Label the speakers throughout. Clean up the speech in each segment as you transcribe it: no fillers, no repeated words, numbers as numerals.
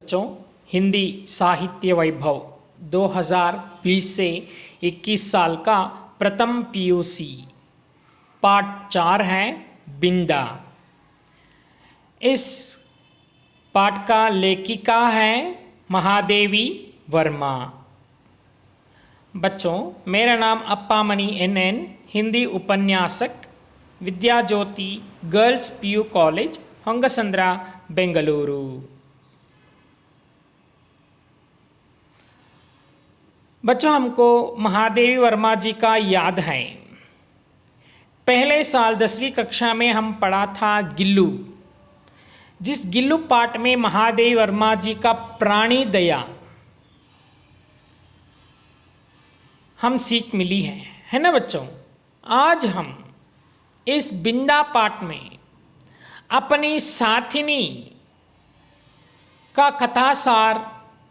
Speaker 1: बच्चों, हिंदी साहित्य वैभव 2020 से 21 साल का प्रथम पीयूसी पाठ 4 है बिंदा। इस पाठ का लेखिका है महादेवी वर्मा। बच्चों, मेरा नाम अप्पामणि NN, हिंदी उपन्यासक, विद्या ज्योति गर्ल्स PU कॉलेज होंगसंद्रा बेंगलुरु। बच्चों, हमको महादेवी वर्मा जी का याद है। पहले साल 10वीं कक्षा में हम पढ़ा था गिल्लू। जिस गिल्लू पाठ में महादेवी वर्मा जी का प्राणी दया हम सीख मिली है ना बच्चों। आज हम इस बिंदा पाठ में अपनी साथिनी का कथासार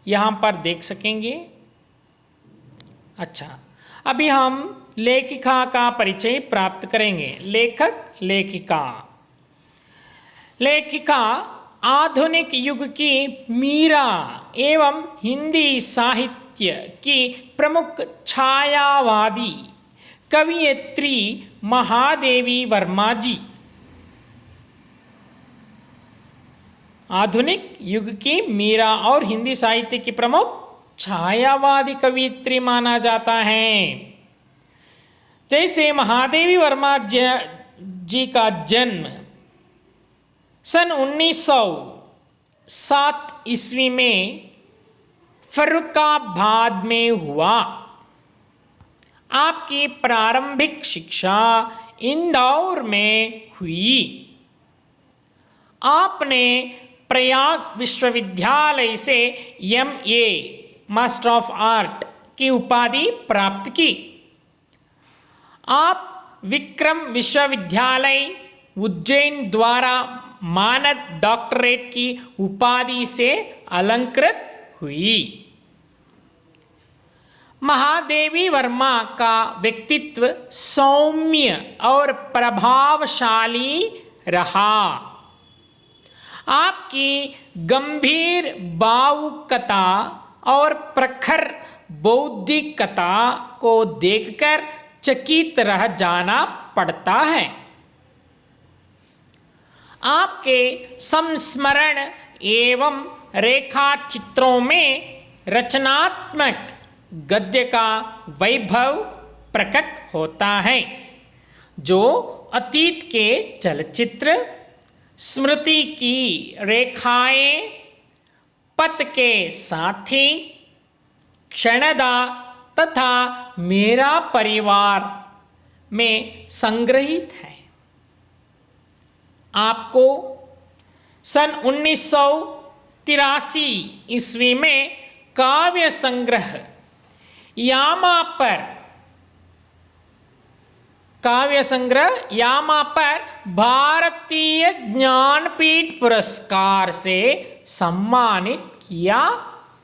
Speaker 1: यहाँ पर देख सकेंगे। अच्छा, अभी हम लेखिका का परिचय प्राप्त करेंगे। लेखक, लेखिका। लेखिका आधुनिक युग की मीरा एवं हिंदी साहित्य की प्रमुख छायावादी कवयित्री महादेवी वर्मा जी। आधुनिक युग की मीरा और हिंदी साहित्य की प्रमुख छायावादी कवयित्री माना जाता है। जैसे महादेवी वर्मा जी का जन्म सन 1907 ईस्वी में फर्रुखाबाद में हुआ। आपकी प्रारंभिक शिक्षा इंदौर में हुई। आपने प्रयाग विश्वविद्यालय से MA मास्टर ऑफ आर्ट की उपाधि प्राप्त की। आप विक्रम विश्वविद्यालय उज्जैन द्वारा मानद डॉक्टरेट की उपाधि से अलंकृत हुई। महादेवी वर्मा का व्यक्तित्व सौम्य और प्रभावशाली रहा। आपकी गंभीर भावुकता और प्रखर बौद्धिकता को देखकर चकित रह जाना पड़ता है। आपके संस्मरण एवं रेखा चित्रों में रचनात्मक गद्य का वैभव प्रकट होता है, जो अतीत के चलचित्र, स्मृति की रेखाएं, पथ के साथी, क्षणदा तथा मेरा परिवार में संग्रहित है। आपको सन 1983 ईस्वी में काव्य संग्रह यामा पर भारतीय ज्ञानपीठ पुरस्कार से सम्मानित किया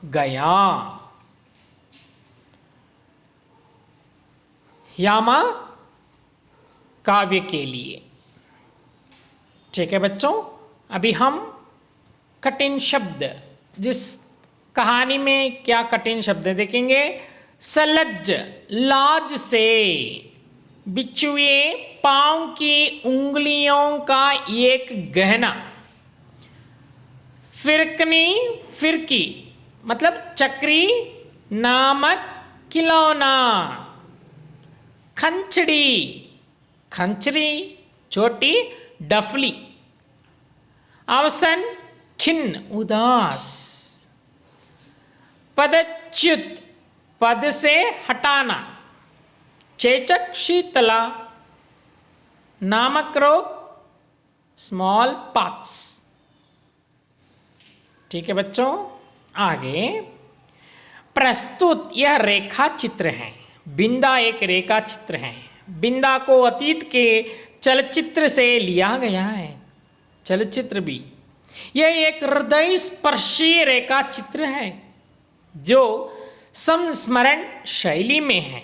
Speaker 1: गया। यामा काव्य के लिए। ठीक है बच्चों, अभी हम कठिन शब्द, जिस कहानी में क्या कठिन शब्द देखेंगे। सलज्ज, लाज से, बिच्छुए पांव की उंगलियों का एक गहना, फिरकनी, फिरकी मतलब चक्री नामक खिलौना, खंचड़ी, खंचरी छोटी डफली, अवसन, खिन्न, उदास, पदच्युत, पद से हटाना, चेचक, शीतला, नामक रोग, स्मॉल पॉक्स। ठीक है बच्चों, आगे प्रस्तुत यह रेखा चित्र है। बिंदा एक रेखा चित्र है। बिंदा को अतीत के चलचित्र से लिया गया है। चलचित्र भी यह एक हृदय स्पर्शी रेखा चित्र है जो संस्मरण शैली में है।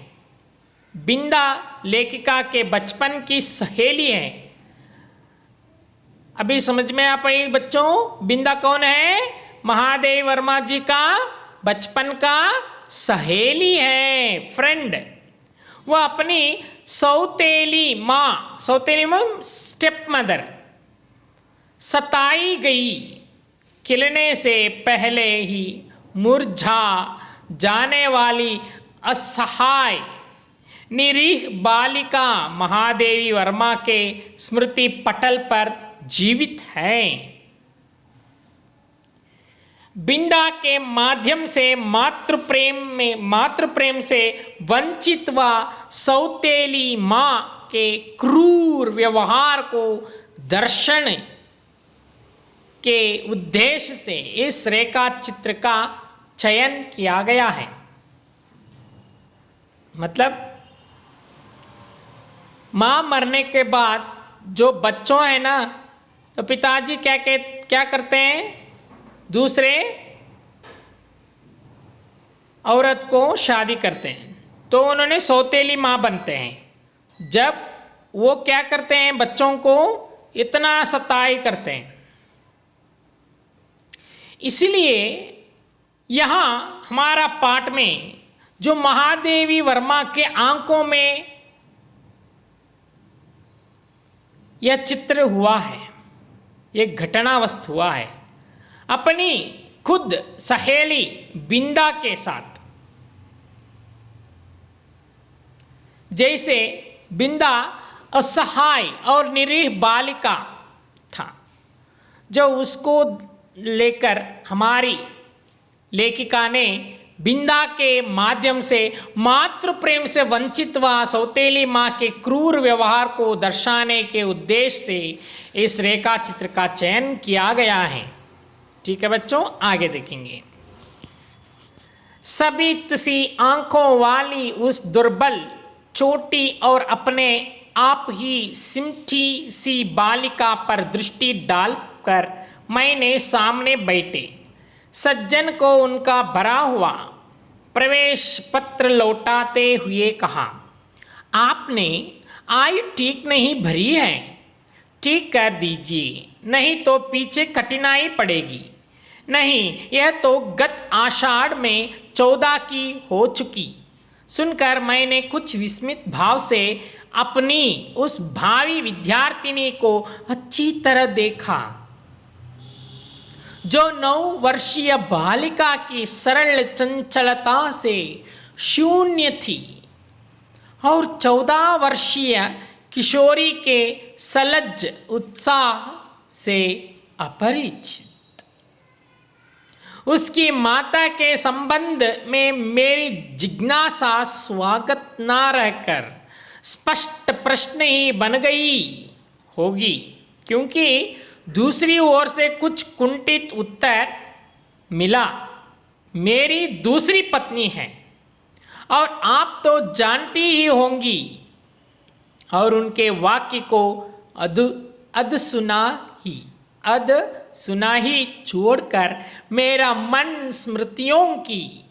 Speaker 1: बिंदा लेखिका के बचपन की सहेली है। अभी समझ में आ पाई बच्चों, बिंदा कौन है? महादेवी वर्मा जी का बचपन का सहेली है, फ्रेंड। वह अपनी सौतेली माँ स्टेप मदर सताई गई, खिलने से पहले ही मुरझा जाने वाली असहाय निरीह बालिका महादेवी वर्मा के स्मृति पटल पर जीवित है। बिंदा के माध्यम से मातृप्रेम से वंचित व सौतेली मां के क्रूर व्यवहार को दर्शन के उद्देश्य से इस रेखा चित्र का चयन किया गया है। मतलब मां मरने के बाद जो बच्चों है ना, तो पिताजी क्या करते हैं, दूसरे औरत को शादी करते हैं, तो उन्होंने सौतेली माँ बनते हैं। जब वो क्या करते हैं, बच्चों को इतना सताई करते हैं। इसलिए यहाँ हमारा पाठ में जो महादेवी वर्मा के आंखों में यह चित्र हुआ है, यह घटनावस्थ हुआ है, अपनी खुद सहेली बिंदा के साथ। जैसे बिंदा असहाय और निरीह बालिका था, जो उसको लेकर हमारी लेखिका ने बिंदा के माध्यम से मातृ प्रेम से वंचित व सौतेली माँ के क्रूर व्यवहार को दर्शाने के उद्देश्य से इस रेखा चित्र का चयन किया गया है। ठीक है बच्चों, आगे देखेंगे। सबित सी आंखों वाली उस दुर्बल, छोटी और अपने आप ही सिमटी सी बालिका पर दृष्टि डालकर मैंने सामने बैठे सज्जन को उनका भरा हुआ प्रवेश पत्र लौटाते हुए कहा, आपने आयु ठीक नहीं भरी है, ठीक कर दीजिए, नहीं तो पीछे कठिनाई पड़ेगी। नहीं, यह तो गत आषाढ़ में 14 की हो चुकी। सुनकर मैंने कुछ विस्मित भाव से अपनी उस भावी विद्यार्थिनी को अच्छी तरह देखा, जो 9 वर्षीय बालिका की सरल चंचलता से शून्य थी और 14 वर्षीय किशोरी के सलज्ज उत्साह से अपरिचित। उसकी माता के संबंध में मेरी जिज्ञासा स्वागत न रहकर स्पष्ट प्रश्न ही बन गई होगी, क्योंकि दूसरी ओर से कुछ कुंठित उत्तर मिला। मेरी दूसरी पत्नी है और आप तो जानती ही होंगी। और उनके वाक्य को अध सुना ही छोड़कर मेरा मन स्मृतियों की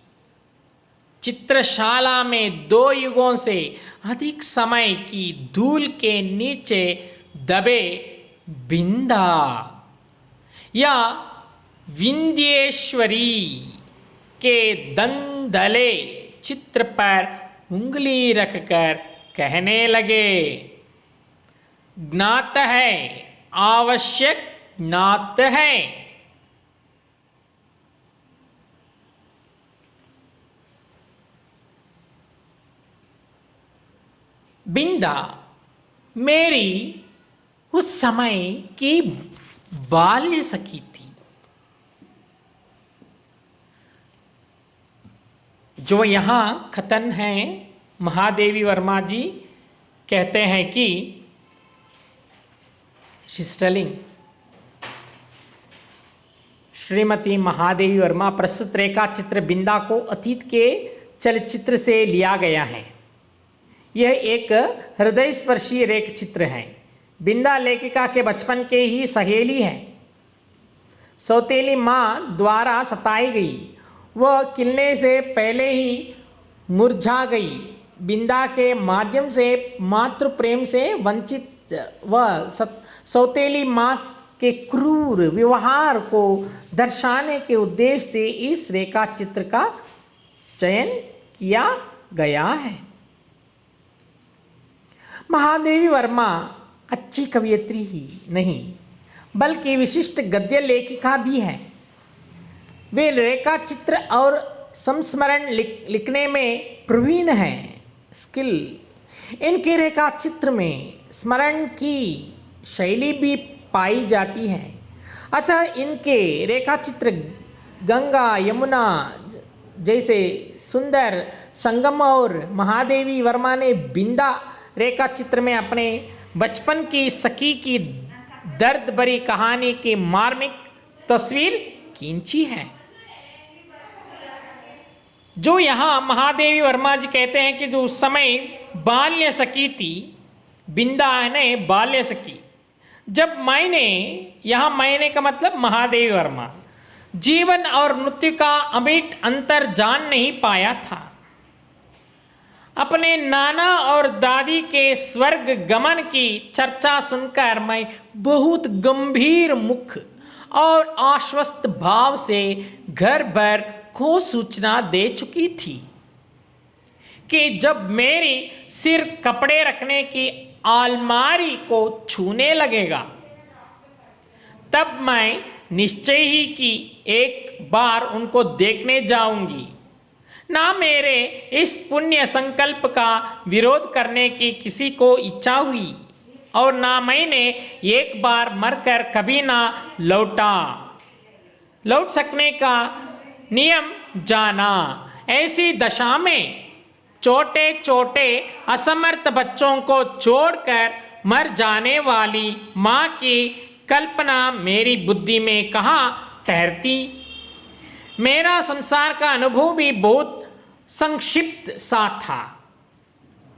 Speaker 1: चित्रशाला में 2 युगों से अधिक समय की धूल के नीचे दबे बिंदा या विंध्येश्वरी के दंदले चित्र पर उंगली रखकर कहने लगे, ज्ञात है, आवश्यक ज्ञात है। बिंदा मेरी उस समय की बाल्य सखी थी, जो यहाँ खतन है। महादेवी वर्मा जी कहते हैं कि शिस्टलिंग श्रीमती महादेवी वर्मा प्रस्तुत रेखा चित्र बिंदा को अतीत के चलचित्र से लिया गया है। यह एक हृदय स्पर्शी रेख चित्र है। बिंदा लेखिका के बचपन के ही सहेली है। सौतेली माँ द्वारा सताई गई, वह खिलने से पहले ही मुरझा गई। बिंदा के माध्यम से मातृ प्रेम से वंचित व सौतेली माँ के क्रूर व्यवहार को दर्शाने के उद्देश्य से इस रेखा चित्र का चयन किया गया है। महादेवी वर्मा अच्छी कवयित्री ही नहीं बल्कि विशिष्ट गद्य लेखिका भी है। वे रेखा चित्र और संस्मरण लिखने में प्रवीण हैं। स्किल इनके रेखा चित्र में स्मरण की शैली भी पाई जाती है। अतः इनके रेखा चित्र गंगा यमुना जैसे सुंदर संगम और महादेवी वर्मा ने बिंदा रेखा चित्र में अपने बचपन की सखी की दर्द भरी कहानी की मार्मिक तस्वीर खींची है। जो यहाँ महादेवी वर्मा जी कहते हैं कि जो उस समय बाल्य सखी थी, बिंदा ने बाल्य सखी, जब मैंने का मतलब महादेवी वर्मा जीवन और मृत्यु का अमिट अंतर जान नहीं पाया था। अपने नाना और दादी के स्वर्ग गमन की चर्चा सुनकर मैं बहुत गंभीर मुख और आश्वस्त भाव से घर भर को सूचना दे चुकी थी कि जब मेरी सिर कपड़े रखने की अलमारी को छूने लगेगा तब मैं निश्चय ही कि एक बार उनको देखने जाऊंगी। ना मेरे इस पुण्य संकल्प का विरोध करने की किसी को इच्छा हुई और ना मैंने एक बार मरकर कभी ना लौट सकने का नियम जाना। ऐसी दशा में छोटे छोटे असमर्थ बच्चों को छोड़कर मर जाने वाली माँ की कल्पना मेरी बुद्धि में कहाँ ठहरती। मेरा संसार का अनुभव भी बहुत संक्षिप्त सा था।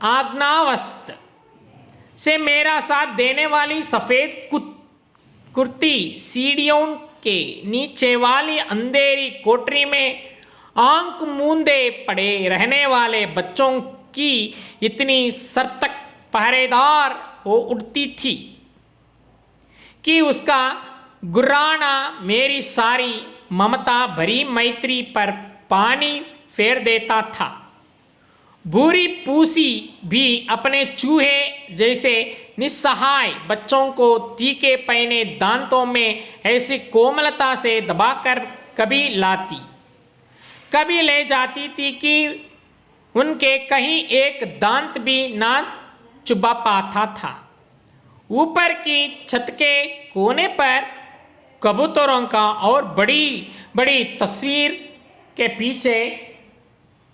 Speaker 1: आज्ञावस्त से मेरा साथ देने वाली सफ़ेद कुर्ती सीढ़ियों के नीचे वाली अंधेरी कोठरी में आंख मूंदे पड़े रहने वाले बच्चों की इतनी सरतक पहरेदार हो उठती थी कि उसका गुर्राना मेरी सारी ममता भरी मैत्री पर पानी फेर देता था। भूरी पूसी भी अपने चूहे जैसे निस्सहाय बच्चों को तीखे पहने दांतों में ऐसी कोमलता से दबाकर कभी लाती कभी ले जाती थी कि उनके कहीं एक दांत भी ना चुबा पाता था। ऊपर की छत के कोने पर कबूतरों का और बड़ी बड़ी तस्वीर के पीछे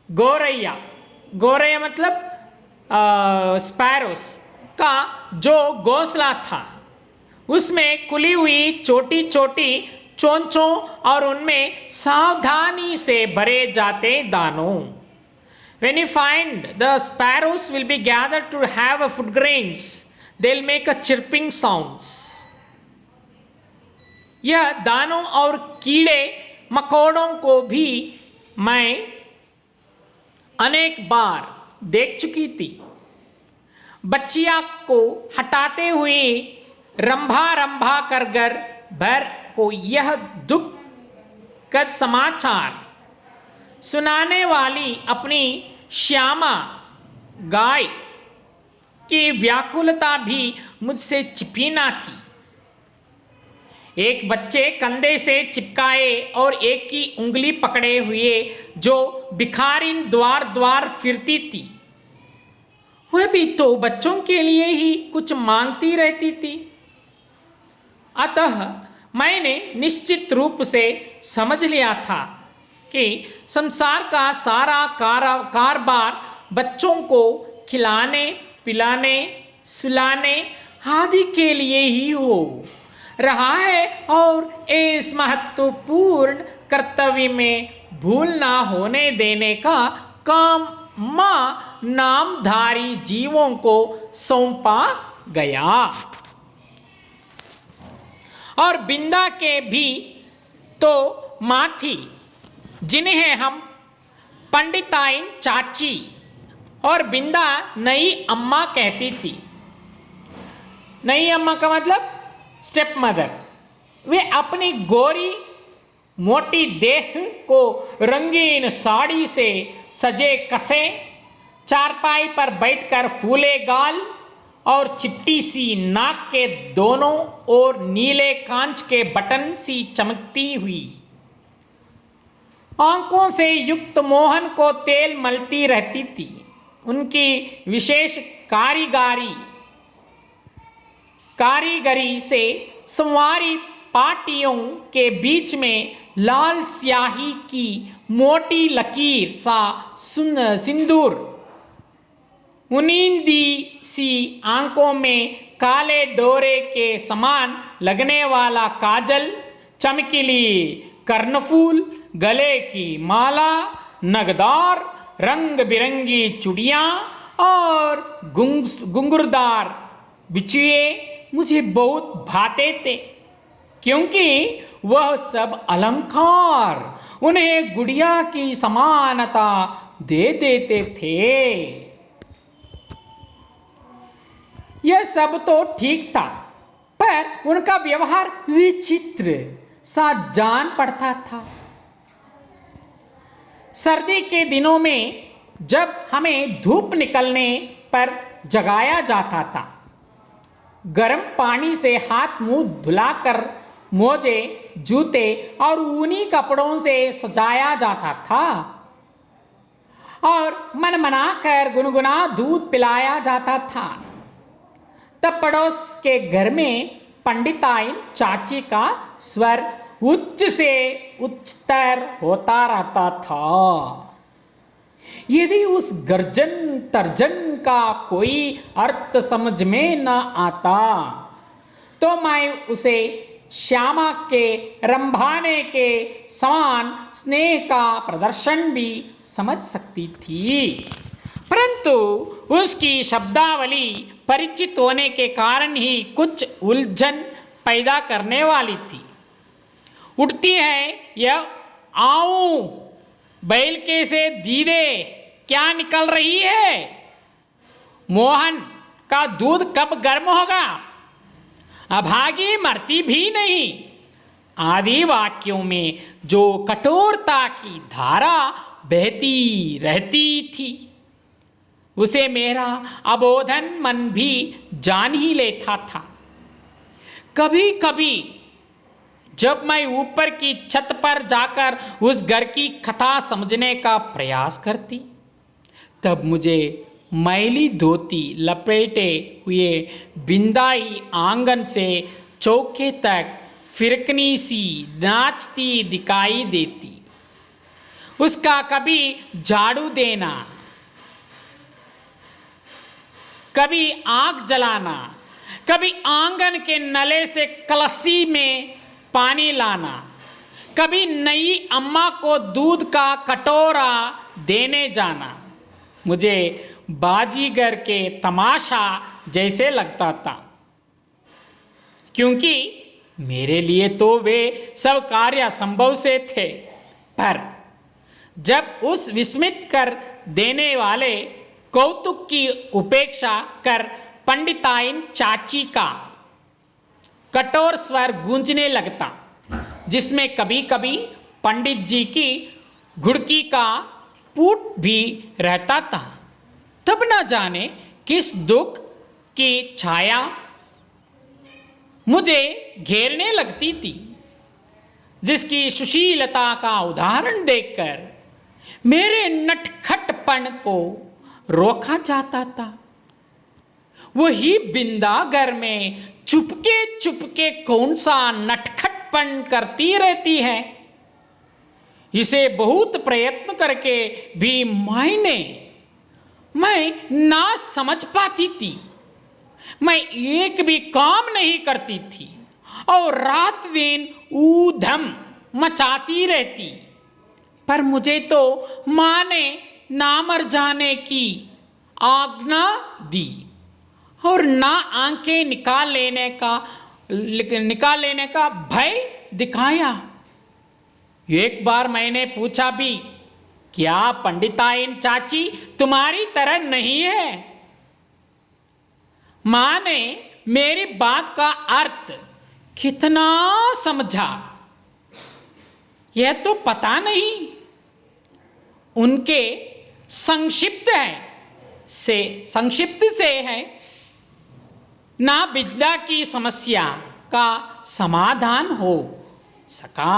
Speaker 1: गोरैया मतलब स्पैरोस का जो घोंसला था उसमें खुली हुई छोटी छोटी चोंचों और उनमें सावधानी से भरे जाते दानों। When you find the sparrows will be gathered to have a food grains, they'll make a chirping sounds. यह दानों और कीड़े मकोड़ों को भी मैं अनेक बार देख चुकी थी। बच्चिया को हटाते हुए रंभा कर घर भर को यह दुखद समाचार सुनाने वाली अपनी श्यामा गाय की व्याकुलता भी मुझसे छिपी ना थी। एक बच्चे कंधे से चिपकाए और एक की उंगली पकड़े हुए जो भिखारिन द्वार द्वार फिरती थी, वह भी तो बच्चों के लिए ही कुछ मांगती रहती थी। अतः मैंने निश्चित रूप से समझ लिया था कि संसार का सारा कारबार बच्चों को खिलाने पिलाने सुलाने आदि के लिए ही हो रहा है और इस महत्वपूर्ण कर्तव्य में भूल ना होने देने का काम माँ नामधारी जीवों को सौंपा गया। और बिंदा के भी तो माँ थी जिन्हें हम पंडिताइन चाची और बिंदा नई अम्मा कहती थी। नई अम्मा का मतलब स्टेप मदर, वे अपनी गोरी मोटी देह को रंगीन साड़ी से सजे कसे चारपाई पर बैठकर फूले गाल और चिपटी सी नाक के दोनों ओर नीले कांच के बटन सी चमकती हुई आंखों से युक्त मोहन को तेल मलती रहती थी। उनकी विशेष कारीगरी से संवारी पाटियों के बीच में लाल स्याही की मोटी लकीर सा सिंदूर, उनींदी सी आंखों में काले डोरे के समान लगने वाला काजल, चमकीली कर्णफूल, गले की माला, नगदार रंग बिरंगी चूड़ियाँ और घुंघरूदार बिछुए मुझे बहुत भाते थे, क्योंकि वह सब अलंकार उन्हें गुड़िया की समानता दे देते थे। यह सब तो ठीक था, पर उनका व्यवहार विचित्र सा जान पड़ता था। सर्दी के दिनों में जब हमें धूप निकलने पर जगाया जाता था, गर्म पानी से हाथ मुंह धुलाकर मोजे, जूते और ऊनी कपड़ों से सजाया जाता था और मनमना कर गुनगुना दूध पिलाया जाता था। तब पड़ोस के घर में पंडिताइन चाची का स्वर उच्च से उच्चतर होता रहता था। यदि उस गर्जन तर्जन का कोई अर्थ समझ में न आता तो मैं उसे श्यामा के रंभाने के समान स्नेह का प्रदर्शन भी समझ सकती थी, परंतु उसकी शब्दावली परिचित होने के कारण ही कुछ उलझन पैदा करने वाली थी। उठती है यह आऊं बैल के से दीदे क्या निकल रही है, मोहन का दूध कब गर्म होगा, अभागी मरती भी नहीं आदि वाक्यों में जो कठोरता की धारा बहती रहती थी उसे मेरा अबोधन मन भी जान ही लेता था। कभी कभी जब मैं ऊपर की छत पर जाकर उस घर की कथा समझने का प्रयास करती, तब मुझे मैली धोती लपेटे हुए बिंदाई आंगन से चौके तक फिरकनी सी नाचती दिखाई देती। उसका कभी झाड़ू देना, कभी आग जलाना, कभी आंगन के नले से कलसी में पानी लाना, कभी नई अम्मा को दूध का कटोरा देने जाना मुझे बाजीगर के तमाशा जैसे लगता था, क्योंकि मेरे लिए तो वे सब कार्य असंभव से थे। पर जब उस विस्मित कर देने वाले कौतुक की उपेक्षा कर पंडिताइन चाची का कठोर स्वर गूंजने लगता, जिसमें कभी कभी पंडित जी की घुड़की का पूट भी रहता था, तब न जाने किस दुख की छाया मुझे घेरने लगती थी, जिसकी सुशीलता का उदाहरण देखकर मेरे नटखटपन को रोका जाता था। वही बिंदा घर में चुपके चुपके कौन सा नटखटपन करती रहती है, इसे बहुत प्रयत्न करके भी मैं ना समझ पाती थी। मैं एक भी काम नहीं करती थी और रात दिन ऊधम मचाती रहती, पर मुझे तो माँ ने ना मर जाने की आज्ञा दी और ना आंखें निकाल लेने का भय दिखाया। एक बार मैंने पूछा भी, क्या पंडिताइन चाची तुम्हारी तरह नहीं है? माँ ने मेरी बात का अर्थ कितना समझा यह तो पता नहीं। उनके संक्षिप्त से है ना बिंदा की समस्या का समाधान हो सका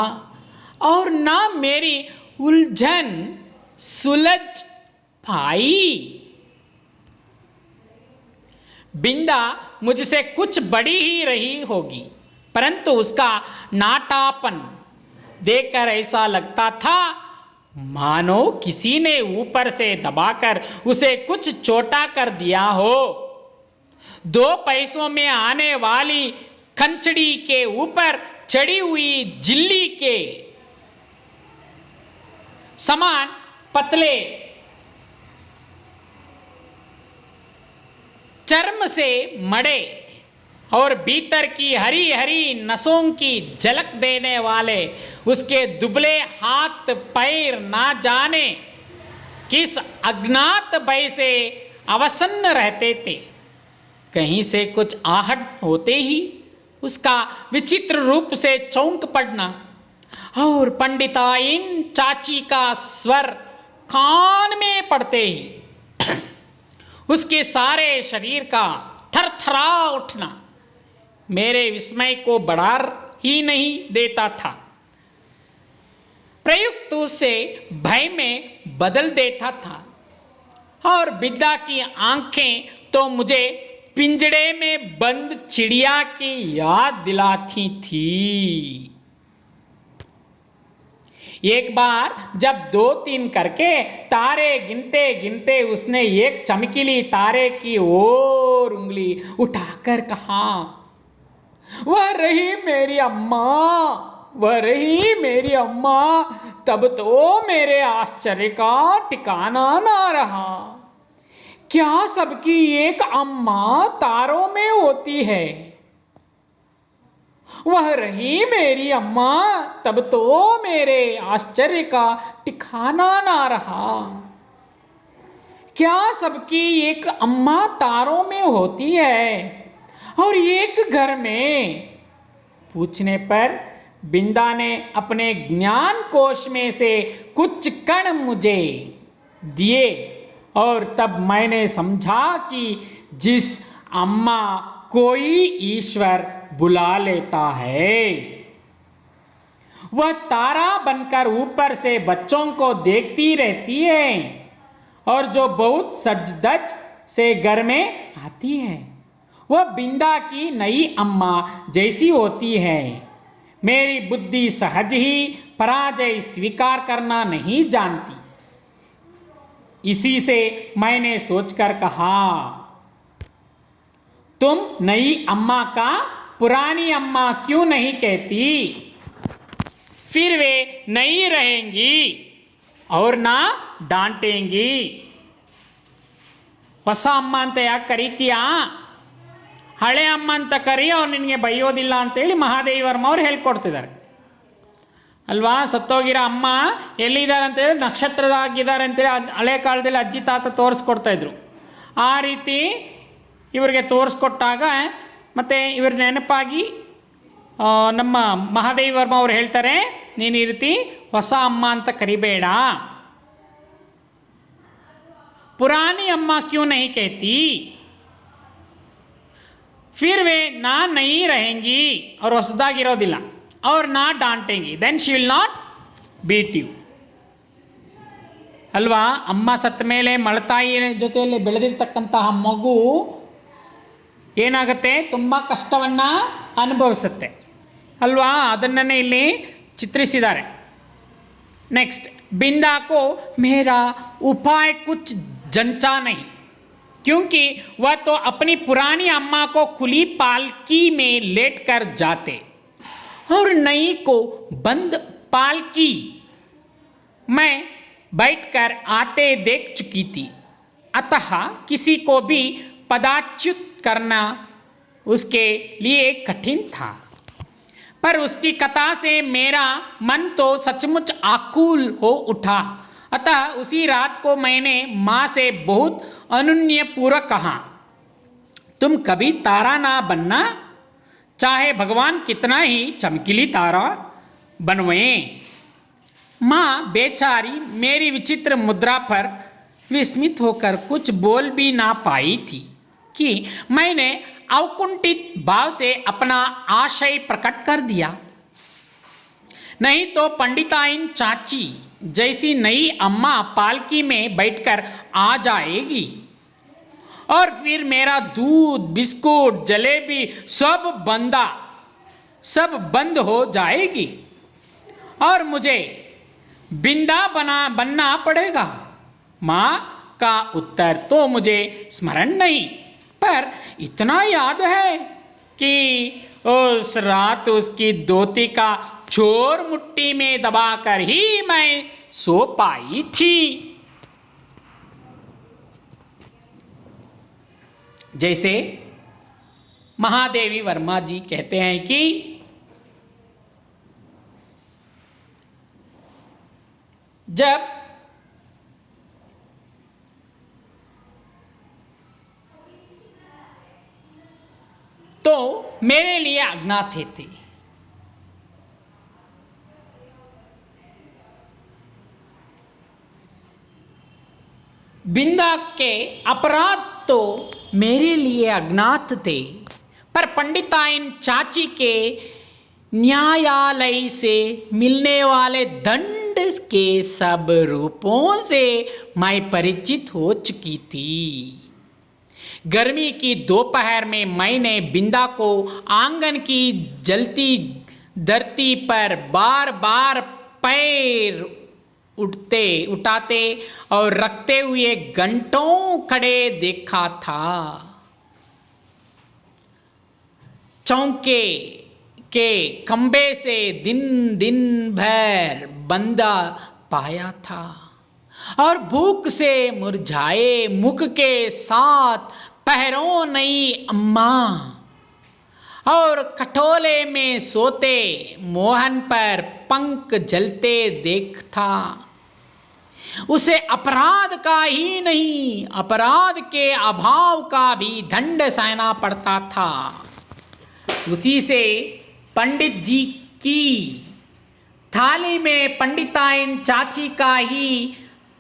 Speaker 1: और ना मेरी उलझन सुलझ पाई। बिंदा मुझसे कुछ बड़ी ही रही होगी, परंतु उसका नाटापन देखकर ऐसा लगता था मानो किसी ने ऊपर से दबाकर उसे कुछ छोटा कर दिया हो। 2 पैसों में आने वाली खंचड़ी के ऊपर चढ़ी हुई झिल्ली के समान पतले चर्म से मड़े और भीतर की हरी हरी नसों की झलक देने वाले उसके दुबले हाथ पैर ना जाने किस अज्ञात भय से अवसन्न रहते थे। कहीं से कुछ आहट होते ही उसका विचित्र रूप से चौंक पड़ना और पंडिताइन चाची का स्वर कान में पड़ते ही उसके सारे शरीर का थरथरा उठना मेरे विस्मय को बढ़ा ही नहीं देता था, प्रयुक्त उसे भय में बदल देता था। और बिंदा की आंखें तो मुझे पिंजड़े में बंद चिड़िया की याद दिलाती थी। एक बार जब 2-3 करके तारे गिनते गिनते उसने एक चमकीली तारे की ओर उंगली उठाकर कहा, वह रही मेरी अम्मा, वह रही मेरी अम्मा। तब तो मेरे आश्चर्य का ठिकाना ना रहा। क्या सबकी एक अम्मा तारों में होती है? वह रही मेरी अम्मा, तब तो मेरे आश्चर्य का ठिकाना ना रहा। क्या सबकी एक अम्मा तारों में होती है और एक घर में? पूछने पर बिंदा ने अपने ज्ञान कोश में से कुछ कण मुझे दिए और तब मैंने समझा कि जिस अम्मा कोई ईश्वर बुला लेता है वह तारा बनकर ऊपर से बच्चों को देखती रहती है और जो बहुत सजधज से घर में आती है वह बिंदा की नई अम्मा जैसी होती है। मेरी बुद्धि सहज ही पराजय स्वीकार करना नहीं जानती। इसी से मैंने सोचकर कहा, तुम नई अम्मा का पुरानी अम्मा क्यों नहीं कहती? फिर वे नई रहेंगी और ना डांटेंगी। ಹೊಸ ಅಮ್ಮ ಅಂತ ಯಾಕೆ ಕರೀತೀಯಾ? ಹಳೆ ಅಮ್ಮ ಅಂತ ಕರಿ, ಅವ್ರು ನಿನಗೆ ಬೈಯೋದಿಲ್ಲ ಅಂತೇಳಿ ಮಹಾದೇವಿ ವರ್ಮ ಅವ್ರು ಹೇಳ್ಕೊಡ್ತಿದ್ದಾರೆ ಅಲ್ವಾ. ಸತ್ತೋಗಿರೋ ಅಮ್ಮ ಎಲ್ಲಿದ್ದಾರೆ ಅಂತೇಳಿ ನಕ್ಷತ್ರದಾಗಿದ್ದಾರೆ ಅಂತೇಳಿ ಹಳೆ ಕಾಲದಲ್ಲಿ ಅಜ್ಜಿ ತಾತ ತೋರಿಸ್ಕೊಡ್ತಾಯಿದ್ರು. ಆ ರೀತಿ ಇವರಿಗೆ ತೋರಿಸ್ಕೊಟ್ಟಾಗ ಮತ್ತು ಇವ್ರ ನೆನಪಾಗಿ ನಮ್ಮ ಮಹಾದೇವಿ ವರ್ಮ ಅವ್ರು ಹೇಳ್ತಾರೆ, ನೀನು ಈ ರೀತಿ ಹೊಸ ಅಮ್ಮ ಅಂತ ಕರಿಬೇಡ, पुरानी अम्मा क्यों नहीं कहती? फिर वे ना नहीं रहेंगी और ಹೊಸದಾಗಿರೋದಿಲ್ಲ और ना डांटेंगी, then she will not beat you. ಅಲ್ವಾ. ಅಮ್ಮ ಸತ್ತ ಮೇಲೆ ಮಳತಾಯಿ ಜೊತೆಯಲ್ಲಿ ಬೆಳೆದಿರ್ತಕ್ಕಂತಹ ಮಗು ಏನಾಗುತ್ತೆ, ತುಂಬ ಕಷ್ಟವನ್ನು ಅನುಭವಿಸುತ್ತೆ ಅಲ್ವಾ. ಅದನ್ನೇ ಇಲ್ಲಿ ಚಿತ್ರಿಸಿದ್ದಾರೆ. नेक्स्ट, बिंदा को मेरा उपाय कुछ जंचा नहीं, क्योंकि वह तो अपनी पुरानी अम्मा को खुली पालकी में लेट कर जाते और नई को बंद पालकी में बैठकर आते देख चुकी थी। अतः किसी को भी पदाच्युत करना उसके लिए कठिन था। पर उसकी कथा से मेरा मन तो सचमुच आकुल हो उठा। अतः उसी रात को मैंने माँ से बहुत अनुनयपूर्वक कहा, तुम कभी तारा ना बनना, चाहे भगवान कितना ही चमकीली तारा बनवाए। माँ बेचारी मेरी विचित्र मुद्रा पर विस्मित होकर कुछ बोल भी ना पाई थी कि मैंने अवकुंठित भाव से अपना आशय प्रकट कर दिया। नहीं तो पंडिताइन चाची जैसी नई अम्मा पालकी में बैठकर आ जाएगी और फिर मेरा दूध, बिस्कुट, जलेबी सब बंद हो जाएगी और मुझे बिंदा बनना पड़ेगा। माँ का उत्तर तो मुझे स्मरण नहीं, पर इतना याद है कि उस रात उसकी धोती का चोर मुट्ठी में दबाकर ही मैं सो पाई थी। जैसे महादेवी वर्मा जी कहते हैं कि जब तो मेरे लिए अज्ञात थे। बिंदा के अपराध तो मेरे लिए अज्ञात थे, पर पंडिताइन चाची के न्यायालय से मिलने वाले दंड के सब रूपों से मैं परिचित हो चुकी थी। गर्मी की दोपहर में मैंने बिंदा को आंगन की जलती धरती पर बार बार पैर उठाते और रखते हुए घंटों खड़े देखा था। चौके के खंबे से दिन भर बंदा पाया था और भूख से मुरझाए मुख के साथ पहरों नई अम्मा और खटोले में सोते मोहन पर पंख जलते देख था। उसे अपराध का ही नहीं, अपराध के अभाव का भी दंड सहना पड़ता था। उसी से पंडित जी की थाली में पंडिताइन चाची का ही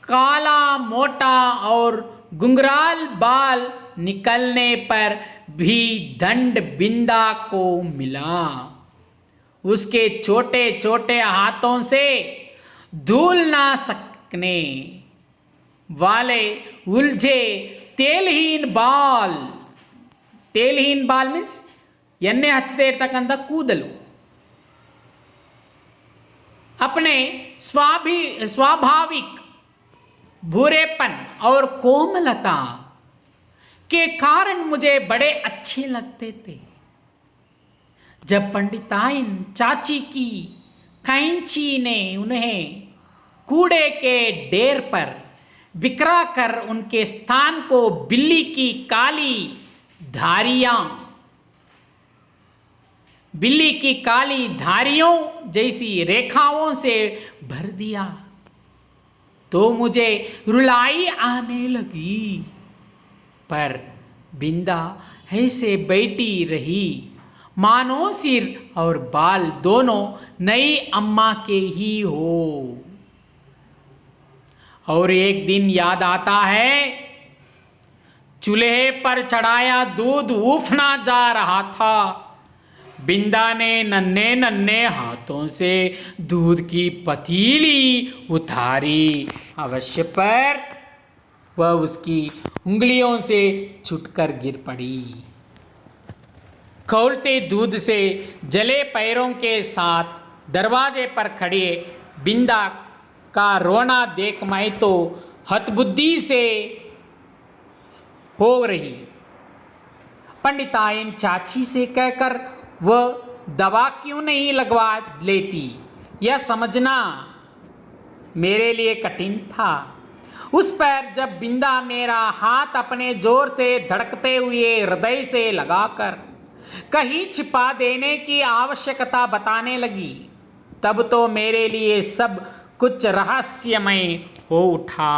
Speaker 1: काला मोटा और गुंगराल बाल निकलने पर भी दंड बिंदा को मिला। उसके छोटे छोटे हाथों से धूल ना सकने वाले उलझे तेलहीन बाल मीन्स ಎಣ್ಣೆ ಹಚ್ಚದೆ ಇರ್ತಕ್ಕಂಥ ಕೂದಲು अपने स्वाभाविक भूरेपन और कोमलता के कारण मुझे बड़े अच्छे लगते थे। जब पंडिताइन चाची की कैंची ने उन्हें कूड़े के ढेर पर बिखरा कर उनके स्थान को बिल्ली की काली धारियों जैसी रेखाओं से भर दिया तो मुझे रुलाई आने लगी। पर बिंदा ऐसे बैठी रही मानो सिर और बाल दोनों नई अम्मा के ही हो। और एक दिन याद आता है, चूल्हे पर चढ़ाया दूध उफना जा रहा था। बिंदा ने नन्हे नन्हे हाथों से दूध की पतीली उतारी, अवश्य पर वह उसकी उंगलियों से छूटकर गिर पड़ी। खौलते दूध से जले पैरों के साथ दरवाजे पर खड़े बिंदा का रोना देख मैं तो हतबुद्धि से हो रही। पंडिताइन चाची से कहकर वह दवा क्यों नहीं लगवा लेती, यह समझना मेरे लिए कठिन था। उस पर जब बिंदा मेरा हाथ अपने जोर से धड़कते हुए हृदय से लगाकर कहीं छिपा देने की आवश्यकता बताने लगी, तब तो मेरे लिए सब कुछ रहस्यमय हो उठा।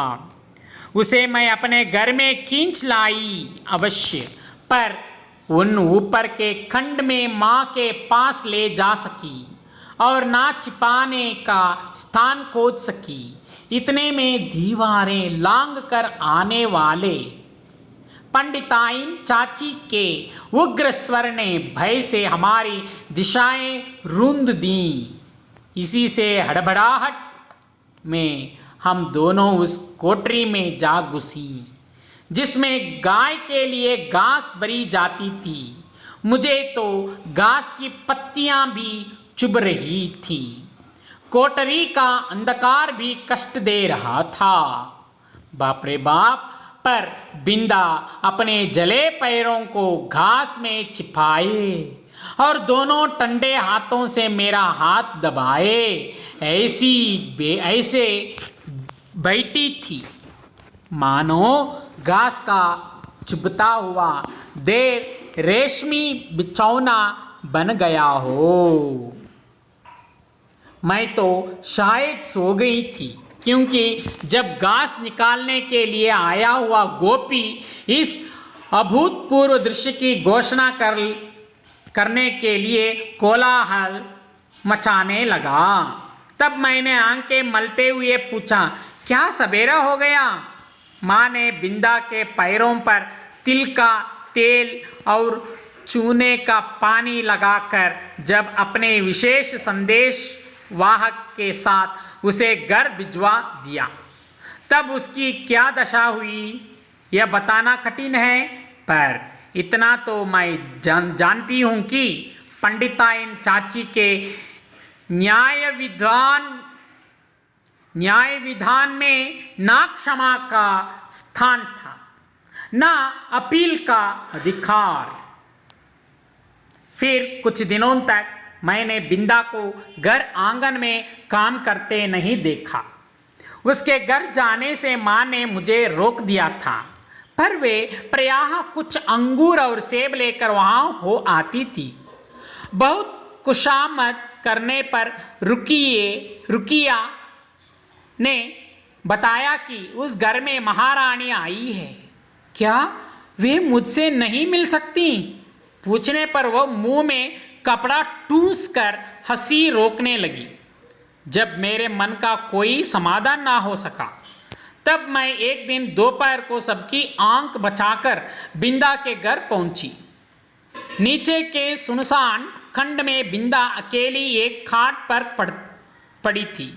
Speaker 1: उसे मैं अपने घर में खींच लाई अवश्य, पर उन ऊपर के खंड में माँ के पास ले जा सकी और ना छिपाने का स्थान खोज सकी। इतने में दीवारें लांग कर आने वाले पंडिताइन चाची के उग्र स्वर ने भय से हमारी दिशाएं रूंध दी। इसी से हड़बड़ाहट में हम दोनों उस कोठरी में जा घुसी जिसमें गाय के लिए घास भरी जाती थी। मुझे तो घास की पत्तियां भी चुभ रही थी। कोठरी का अंधकार भी कष्ट दे रहा था। बाप रे बाप! पर बिंदा अपने जले पैरों को घास में छिपाए और दोनों ठंडे हाथों से मेरा हाथ दबाए ऐसे बैठी थी मानो घास का चुभता हुआ देर रेशमी बिछौना बन गया हो। मैं तो शायद सो गई थी, क्योंकि जब घास निकालने के लिए आया हुआ गोपी इस अभूतपूर्व दृश्य की घोषणा करने के लिए कोलाहल मचाने लगा, तब मैंने आंखें मलते हुए पूछा, क्या सवेरा हो गया? माँ ने बिंदा के पैरों पर तिल का तेल और चूने का पानी लगाकर जब अपने विशेष संदेश वाहक के साथ उसे घर भिजवा दिया, तब उसकी क्या दशा हुई यह बताना कठिन है। पर इतना तो मैं जानती हूँ कि पंडिताइन चाची के न्याय विधान में ना क्षमा का स्थान था, ना अपील का अधिकार। फिर कुछ दिनों तक मैंने बिंदा को घर आंगन में काम करते नहीं देखा। उसके घर जाने से माँ ने मुझे रोक दिया था, पर वे प्रायः कुछ अंगूर और सेब लेकर वहाँ हो आती थी। बहुत खुशामद करने पर रुकिया ने बताया कि उस घर में महारानी आई है। क्या वे मुझसे नहीं मिल सकती? पूछने पर वह मुंह में कपड़ा ठूंस कर हंसी रोकने लगी। जब मेरे मन का कोई समाधान ना हो सका, तब मैं एक दिन दोपहर को सबकी आंख बचाकर बिंदा के घर पहुंची। नीचे के सुनसान खंड में बिंदा अकेली एक खाट पर पड़ी थी।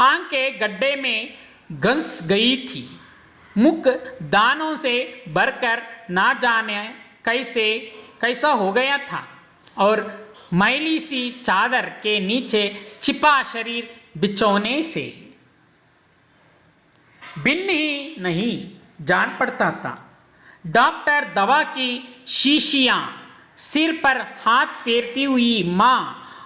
Speaker 1: आंखें गड्ढे में घंस गई थी। मुख दानों से भरकर ना जाने कैसा हो गया था और मैली सी चादर के नीचे छिपा शरीर बिछौने से भिन्न ही नहीं जान पड़ता था। डॉक्टर दवा की शीशियां सिर पर हाथ फेरती हुई माँ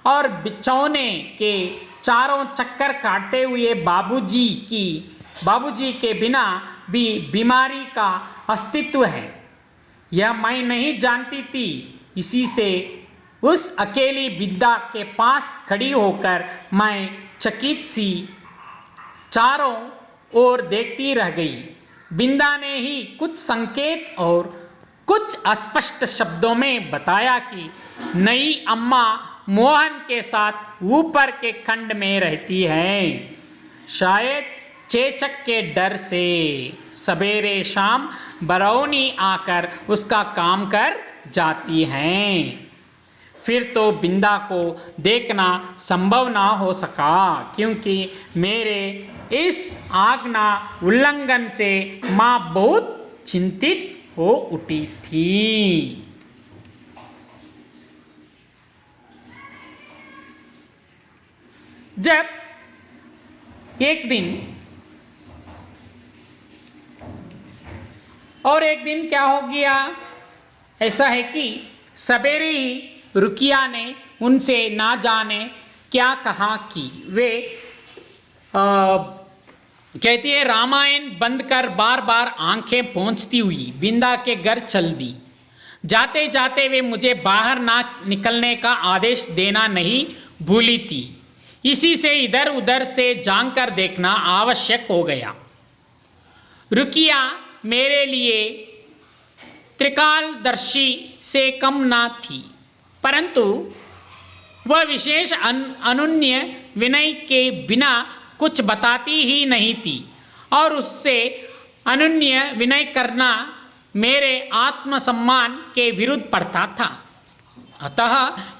Speaker 1: और बिछौने के चारों चक्कर काटते हुए बाबूजी के बिना भी बीमारी का अस्तित्व है, यह मैं नहीं जानती थी। इसी से उस अकेली बिंदा के पास खड़ी होकर मैं चकित सी चारों ओर देखती रह गई। बिंदा ने ही कुछ संकेत और कुछ अस्पष्ट शब्दों में बताया कि नई अम्मा मोहन के साथ ऊपर के खंड में रहती हैं। शायद चेचक के डर से सवेरे शाम बरौनी आकर उसका काम कर जाती हैं। फिर तो बिंदा को देखना संभव ना हो सका, क्योंकि मेरे इस आज्ञा उल्लंघन से माँ बहुत चिंतित हो उठी थी। जब एक दिन क्या हो गया, ऐसा है कि सवेरे ही रुकिया ने उनसे ना जाने क्या कहा कि वे कहती है रामायण बंद कर बार बार आंखें पोंछती हुई बिंदा के घर चल दी। जाते जाते वे मुझे बाहर ना निकलने का आदेश देना नहीं भूली थी। इसी से इधर उधर से झांक कर देखना आवश्यक हो गया। रुकिया मेरे लिए त्रिकालदर्शी से कम ना थी, परंतु वह विशेष अनन्य विनय के बिना कुछ बताती ही नहीं थी और उससे अनन्य विनय करना मेरे आत्मसम्मान के विरुद्ध पड़ता था। अतः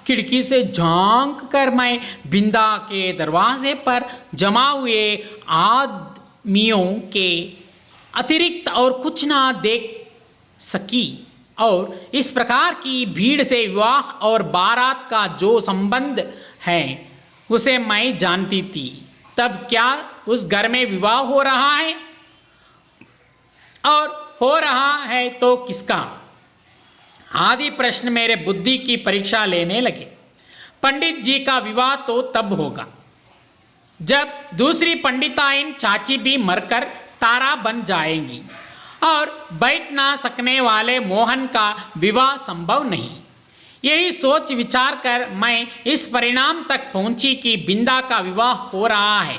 Speaker 1: खिड़की से झांक कर मैं बिंदा के दरवाजे पर जमा हुए आदमियों के अतिरिक्त और कुछ ना देख सकी और इस प्रकार की भीड़ से विवाह और बारात का जो संबंध है उसे मैं जानती थी। तब क्या उस घर में विवाह हो रहा है, और हो रहा है तो किसका, आदि प्रश्न मेरे बुद्धि की परीक्षा लेने लगे। पंडित जी का विवाह तो तब होगा जब दूसरी पंडिताइन चाची भी मरकर तारा बन जाएंगी और बैठ ना सकने वाले मोहन का विवाह संभव नहीं। यही सोच विचार कर मैं इस परिणाम तक पहुंची कि बिंदा का विवाह हो रहा है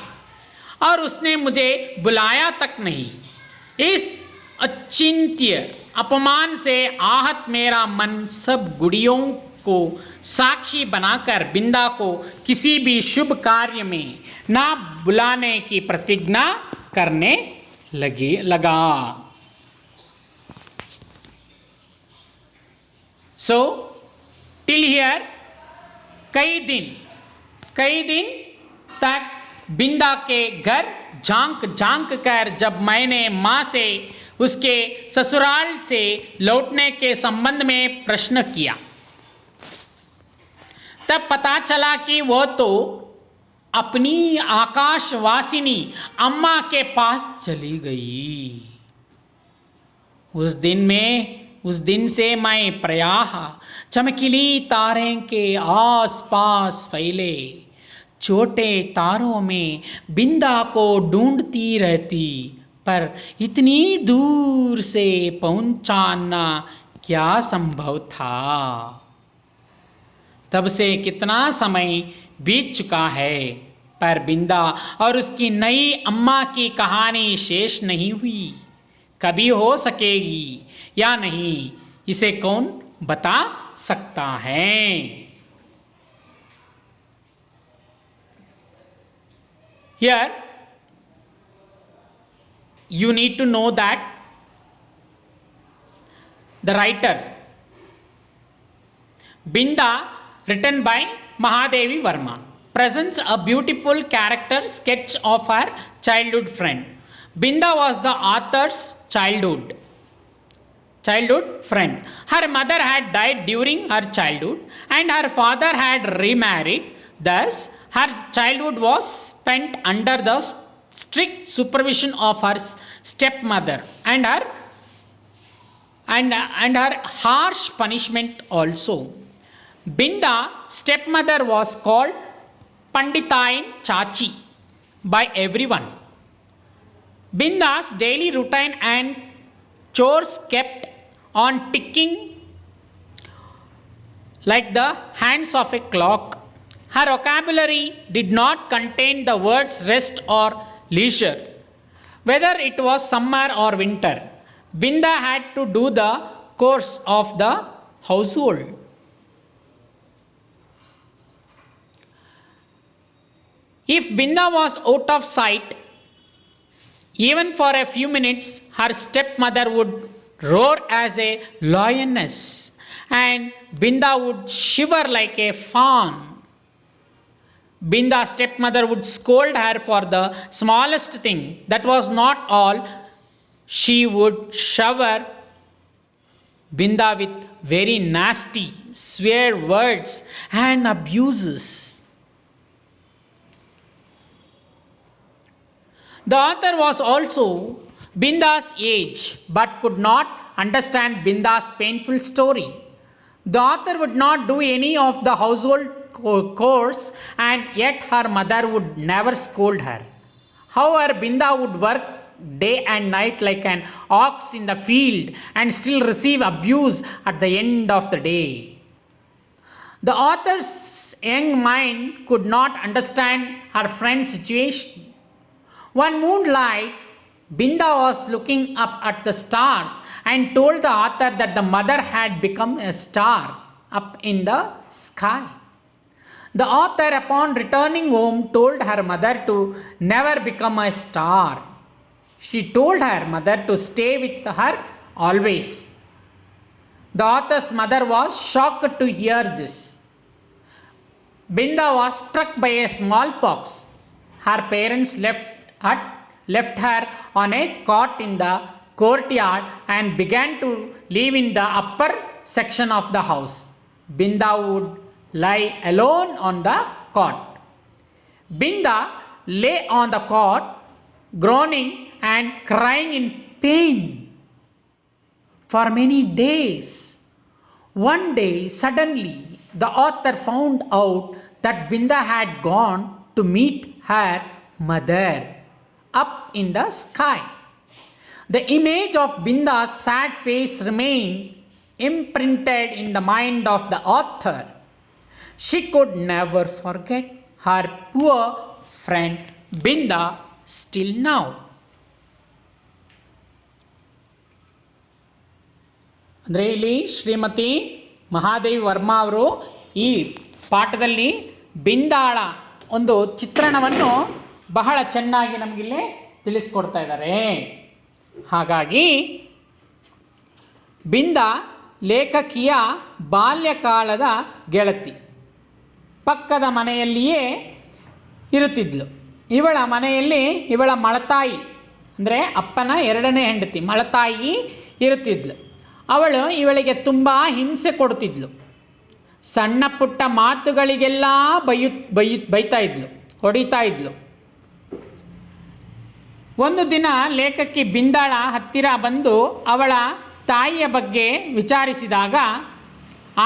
Speaker 1: और उसने मुझे बुलाया तक नहीं। इस अचिंत्य अपमान से आहत मेरा मन सब गुड़ियों को साक्षी बनाकर बिंदा को किसी भी शुभ कार्य में ना बुलाने की प्रतिज्ञा करने लगा। सो टिल हियर कई दिन तक बिंदा के घर झांक कर जब मैंने माँ से उसके ससुराल से लौटने के संबंध में प्रश्न किया, तब पता चला कि वह तो अपनी आकाशवासिनी अम्मा के पास चली गई। उस दिन से मैं प्रायः चमकीली तारे के आसपास फैले छोटे तारों में बिंदा को ढूंढती रहती, पर इतनी दूर से पहुंचाना क्या संभव था। तब से कितना समय बीत चुका है, पर बिंदा और उसकी नई अम्मा की कहानी शेष नहीं हुई। कभी हो सकेगी या नहीं, इसे कौन बता सकता है। Here you need to know that the writer Binda, written by Mahadevi Verma, presents a beautiful character sketch of her childhood friend. Binda was the author's childhood friend. Her mother had died during her childhood and her father had remarried. Thus, her childhood was spent under the strict supervision of her stepmother and her harsh punishment also. Binda's stepmother was called Panditain Chachi by everyone. Binda's daily routine and chores kept on ticking like the hands of a clock. Her vocabulary did not contain the words rest or leisure. Whether it was summer or winter, Binda had to do the course of the household. If Binda was out of sight, even for a few minutes, her stepmother would roar as a lioness and Binda would shiver like a fawn. Binda's stepmother would scold her for the smallest thing. That was not all. She would shower Binda with very nasty swear words and abuses. The author was also Binda's age but could not understand Binda's painful story. The author would not do any of the household chores and yet her mother would never scold her. However, Binda would work day and night like an ox in the field and still receive abuse at the end of the day. The author's young mind could not understand her friend's situation. One moonlight
Speaker 2: Binda was looking up at the stars and told the author that the mother had become a star up in the sky. The author, upon returning home, told her mother to never become a star. She told her mother to stay with her always. The author's mother was shocked to hear this. Binda was struck by a smallpox. Her parents left her on a cot in the courtyard and began to live in the upper section of the house. Binda would lie alone on the cot. Binda lay on the cot, groaning and crying in pain for many days. One day, suddenly, the author found out that Binda had gone to meet her mother up in the sky. The image of Binda's sad face remained imprinted in the mind of the author. She could never forget her poor friend Binda still now. ಅಂದರೆ ಇಲ್ಲಿ ಶ್ರೀಮತಿ ಮಹಾದೇವಿ ವರ್ಮಾ ಅವರು ಈ ಪಾಠದಲ್ಲಿ ಬಿಂದಾಳ ಒಂದು ಚಿತ್ರಣವನ್ನು ಬಹಳ ಚೆನ್ನಾಗಿ ನಮಗಿಲ್ಲಿ ತಿಳಿಸ್ಕೊಡ್ತಾ ಇದ್ದಾರೆ. ಹಾಗಾಗಿ ಬಿಂದ ಲೇಖಕಿಯ ಬಾಲ್ಯಕಾಲದ ಗೆಳತಿ, ಪಕ್ಕದ ಮನೆಯಲ್ಲಿಯೇ ಇರುತ್ತಿದ್ಲು. ಇವಳ ಮನೆಯಲ್ಲಿ ಇವಳ ಮಳತಾಯಿ ಅಂದರೆ ಅಪ್ಪನ ಎರಡನೇ ಹೆಂಡತಿ ಮಳತಾಯಿ ಇರುತ್ತಿದ್ಲು. ಅವಳು ಇವಳಿಗೆ ತುಂಬ ಹಿಂಸೆ ಕೊಡ್ತಿದ್ಲು. ಸಣ್ಣ ಪುಟ್ಟ ಮಾತುಗಳಿಗೆಲ್ಲ ಬೈತಾ ಇದ್ಲು, ಹೊಡಿತಾ ಇದ್ಲು. ಒಂದು ದಿನ ಲೇಖಕಿ ಬಿಂದಾಳ ಹತ್ತಿರ ಬಂದು ಅವಳ ತಾಯಿಯ ಬಗ್ಗೆ ವಿಚಾರಿಸಿದಾಗ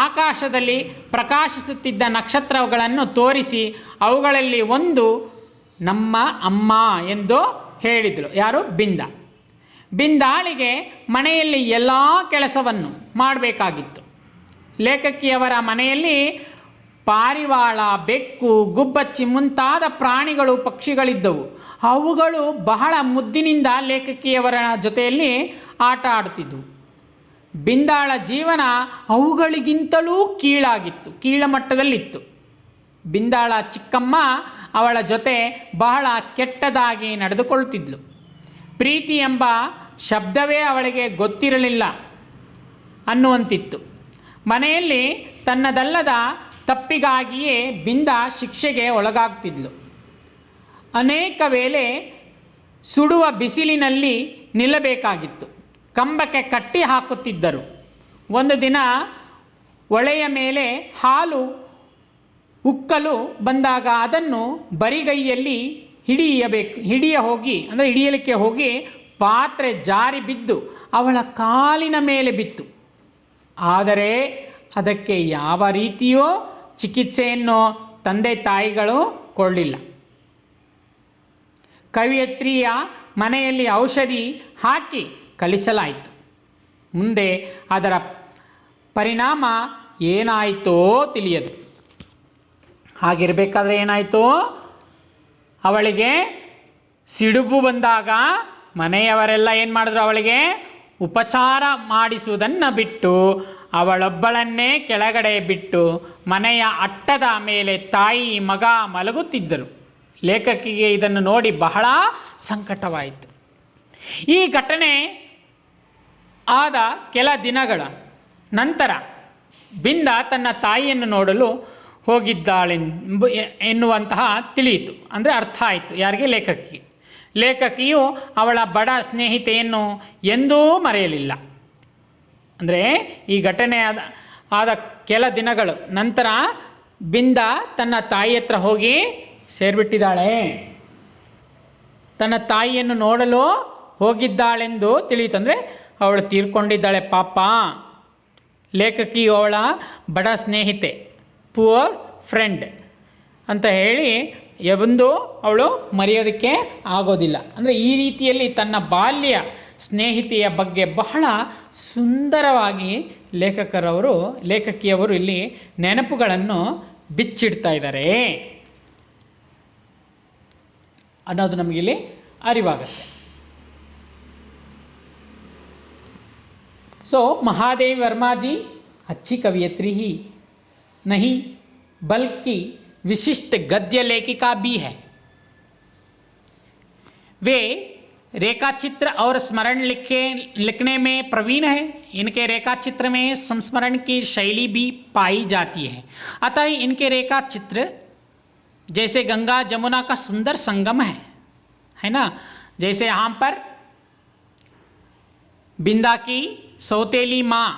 Speaker 2: ಆಕಾಶದಲ್ಲಿ ಪ್ರಕಾಶಿಸುತ್ತಿದ್ದ ನಕ್ಷತ್ರಗಳನ್ನು ತೋರಿಸಿ ಅವುಗಳಲ್ಲಿ ಒಂದು ನಮ್ಮ ಅಮ್ಮ ಎಂದು ಹೇಳಿದಳು. ಯಾರು? ಬಿಂದ. ಬಿಂದಾಳಿಗೆ ಮನೆಯಲ್ಲಿ ಎಲ್ಲ ಕೆಲಸವನ್ನು ಮಾಡಬೇಕಾಗಿತ್ತು. ಲೇಖಕಿಯವರ ಮನೆಯಲ್ಲಿ ಪಾರಿವಾಳ, ಬೆಕ್ಕು, ಗುಬ್ಬಚ್ಚಿ ಮುಂತಾದ ಪ್ರಾಣಿಗಳು, ಪಕ್ಷಿಗಳಿದ್ದವು. ಅವುಗಳು ಬಹಳ ಮುದ್ದಿನಿಂದ ಲೇಖಕಿಯವರ ಜೊತೆಯಲ್ಲಿ ಆಟ ಆಡುತ್ತಿದ್ದವು. ಬಿಂದಾಳ ಜೀವನ ಅವುಗಳಿಗಿಂತಲೂ ಕೀಳಾಗಿತ್ತು, ಕೀಳಮಟ್ಟದಲ್ಲಿತ್ತು. ಬಿಂದಾಳ ಚಿಕ್ಕಮ್ಮ ಅವಳ ಜೊತೆ ಬಹಳ ಕೆಟ್ಟದಾಗಿ ನಡೆದುಕೊಳ್ಳುತ್ತಿದ್ಲು. ಪ್ರೀತಿ ಎಂಬ ಶಬ್ದವೇ ಅವಳಿಗೆ ಗೊತ್ತಿರಲಿಲ್ಲ ಅನ್ನುವಂತಿತ್ತು. ಮನೆಯಲ್ಲಿ ತನ್ನದಲ್ಲದ ತಪ್ಪಿಗಾಗಿಯೇ ಬಿಂದ ಶಿಕ್ಷೆಗೆ ಒಳಗಾಗ್ತಿದ್ಲು. ಅನೇಕ ವೇಳೆ ಸುಡುವ ಬಿಸಿಲಿನಲ್ಲಿ ನಿಲ್ಲಬೇಕಾಗಿತ್ತು. ಕಂಬಕ್ಕೆ ಕಟ್ಟಿ ಹಾಕುತ್ತಿದ್ದರು. ಒಂದು ದಿನ ಒಳೆಯ ಮೇಲೆ ಹಾಲು ಉಕ್ಕಲು ಬಂದಾಗ ಅದನ್ನು ಬರಿಗೈಯಲ್ಲಿ ಹಿಡಿಯಲಿಕ್ಕೆ ಹೋಗಿ ಪಾತ್ರೆ ಜಾರಿ ಬಿದ್ದು ಅವಳ ಕಾಲಿನ ಮೇಲೆ ಬಿತ್ತು. ಆದರೆ ಅದಕ್ಕೆ ಯಾವ ರೀತಿಯೋ ಚಿಕಿತ್ಸೆಯನ್ನು ತಂದೆ ತಾಯಿಗಳು ಕೊಡಲಿಲ್ಲ. ಕವಿಯತ್ರಿಯ ಮನೆಯಲ್ಲಿ ಔಷಧಿ ಹಾಕಿ ಕಲಿಸಲಾಯಿತು. ಮುಂದೆ ಅದರ ಪರಿಣಾಮ ಏನಾಯಿತೋ ತಿಳಿಯದು. ಹಾಗಿರಬೇಕಾದ್ರೆ ಏನಾಯಿತು? ಅವಳಿಗೆ ಸಿಡುಬು ಬಂದಾಗ ಮನೆಯವರೆಲ್ಲ ಏನು ಮಾಡಿದ್ರು? ಅವಳಿಗೆ ಉಪಚಾರ ಮಾಡಿಸುವುದನ್ನು ಬಿಟ್ಟು ಅವಳೊಬ್ಬಳನ್ನೇ ಕೆಳಗಡೆ ಬಿಟ್ಟು ಮನೆಯ ಅಟ್ಟದ ಮೇಲೆ ತಾಯಿ ಮಗ ಮಲಗುತ್ತಿದ್ದರು. ಲೇಖಕಿಗೆ ಇದನ್ನು ನೋಡಿ ಬಹಳ ಸಂಕಟವಾಯಿತು. ಈ ಘಟನೆ ಆದ ಕೆಲ ದಿನಗಳ ನಂತರ ಬಿಂದ ತನ್ನ ತಾಯಿಯನ್ನು ನೋಡಲು ಎನ್ನುವಂತಹ ತಿಳಿಯಿತು. ಅಂದರೆ ಅರ್ಥ ಆಯಿತು. ಯಾರಿಗೆ? ಲೇಖಕಿಗೆ. ಲೇಖಕಿಯು ಅವಳ ಬಡ ಸ್ನೇಹಿತೆಯನ್ನು ಎಂದೂ ಮರೆಯಲಿಲ್ಲ. ಅಂದರೆ ಈ ಘಟನೆ ಆದ ಕೆಲ ದಿನಗಳು ನಂತರ ಬಿಂದ ತನ್ನ ತಾಯಿ ಹತ್ರ ಹೋಗಿ ಸೇರಿಬಿಟ್ಟಿದ್ದಾಳೆ. ತನ್ನ ತಾಯಿಯನ್ನು ನೋಡಲು ಹೋಗಿದ್ದಾಳೆಂದು ತಿಳಿಯಿತು. ಅಂದರೆ ಅವಳು ತೀರ್ಕೊಂಡಿದ್ದಾಳೆ ಪಾಪ. ಲೇಖಕಿಯು ಅವಳ ಬಡ ಸ್ನೇಹಿತೆ, ಪುವರ್ ಫ್ರೆಂಡ್ ಅಂತ ಹೇಳಿ ಯಾವೊಂದು ಅವಳು ಮರೆಯೋದಕ್ಕೆ ಆಗೋದಿಲ್ಲ. ಅಂದರೆ ಈ ರೀತಿಯಲ್ಲಿ ತನ್ನ ಬಾಲ್ಯ ಸ್ನೇಹಿತೆಯ ಬಗ್ಗೆ ಬಹಳ ಸುಂದರವಾಗಿ ಲೇಖಕಿಯವರು ಇಲ್ಲಿ ನೆನಪುಗಳನ್ನು ಬಿಚ್ಚಿಡ್ತಾ ಇದ್ದಾರೆ ಅನ್ನೋದು ನಮಗಿಲ್ಲಿ ಅರಿವಾಗುತ್ತೆ. सो महादेवी वर्मा जी अच्छी कवियत्री ही नहीं बल्कि विशिष्ट गद्य लेखिका भी है। वे रेखाचित्र और स्मरण लिखने में प्रवीण है। इनके रेखाचित्र में संस्मरण की शैली भी पाई जाती है। अतः इनके रेखाचित्र जैसे गंगा जमुना का सुंदर संगम है ना। जैसे यहाँ पर बिंदा की सौतेली माँ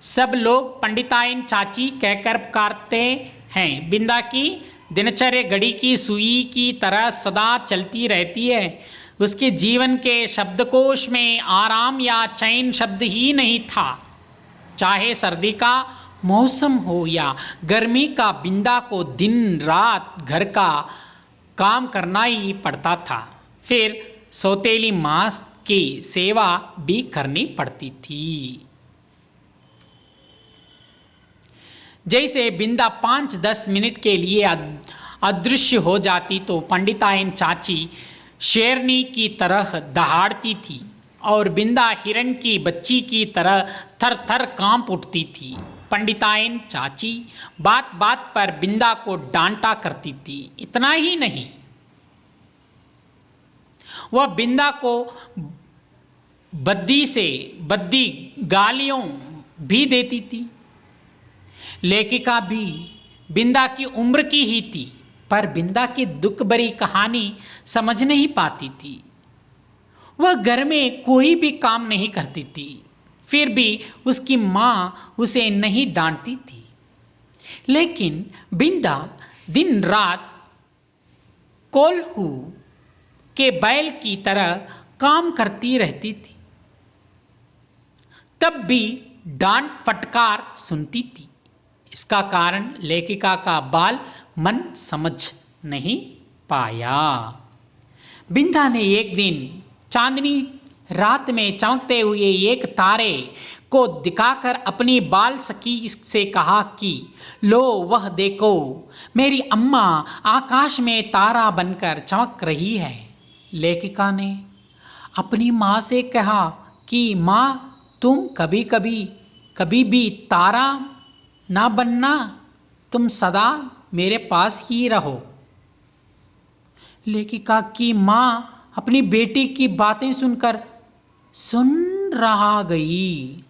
Speaker 2: सब लोग पंडिताइन चाची कहकर पुकारते हैं। बिंदा की दिनचर्या घड़ी की सुई की तरह सदा चलती रहती है। उसके जीवन के शब्दकोश में आराम या चैन शब्द ही नहीं था। चाहे सर्दी का मौसम हो या गर्मी का, बिंदा को दिन रात घर का काम करना ही पड़ता था। फिर सौतेली माँ की सेवा भी करनी पड़ती थी। जैसे बिंदा 5-10 मिनट के लिए अदृश्य हो जाती तो पंडिताइन चाची शेरनी की तरह दहाड़ती थी और बिंदा हिरण की बच्ची की तरह थर थर कांप उठती थी। पंडिताइन चाची बात बात पर बिंदा को डांटा करती थी। इतना ही नहीं, वह बिंदा को बद्दी गालियों भी देती थी। लेखिका भी बिंदा की उम्र की ही थी, पर बिंदा की दुख भरी कहानी समझ नहीं पाती थी। वह घर में कोई भी काम नहीं करती थी, फिर भी उसकी माँ उसे नहीं डांटती थी। लेकिन बिंदा दिन रात कोल्हू के बैल की तरह काम करती रहती थी, तब भी डांट फटकार सुनती थी। इसका कारण लेखिका का बाल मन समझ नहीं पाया। बिंदा ने एक दिन चांदनी रात में चमकते हुए एक तारे को दिखाकर अपनी बाल सखी से कहा कि लो वह देखो, मेरी अम्मा आकाश में तारा बनकर चमक रही है। लेखिका ने अपनी माँ से कहा कि माँ, तुम कभी भी तारा ना बनना, तुम सदा मेरे पास ही रहो। लेखिका की माँ अपनी बेटी की बातें सुनकर सुन रहा गई।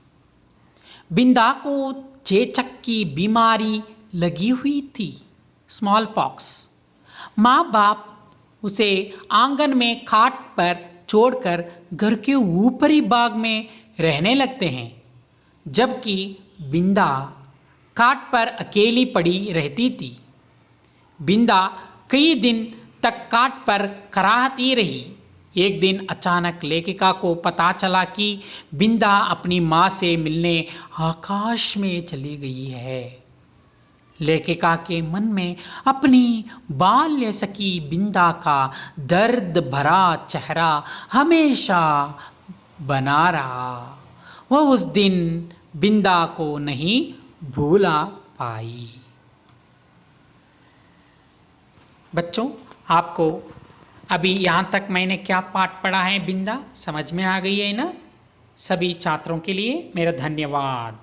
Speaker 2: बिंदा को चेचक की बीमारी लगी हुई थी, स्मॉल पॉक्स। माँ बाप उसे आंगन में खाट पर छोड़कर घर के ऊपरी भाग में रहने लगते हैं, जबकि बिंदा खाट पर अकेली पड़ी रहती थी। बिंदा कई दिन तक खाट पर कराहती रही। एक दिन अचानक लेखिका को पता चला कि बिंदा अपनी माँ से मिलने आकाश में चली गई है। लेखिका के मन में अपनी बाल्य सखी बिंदा का दर्द भरा चेहरा हमेशा बना रहा। वह उस दिन बिंदा को नहीं भूला पाई। बच्चों, आपको अभी यहाँ तक मैंने क्या पाठ पढ़ा है बिंदा समझ में आ गई है ना? सभी छात्रों के लिए मेरा धन्यवाद।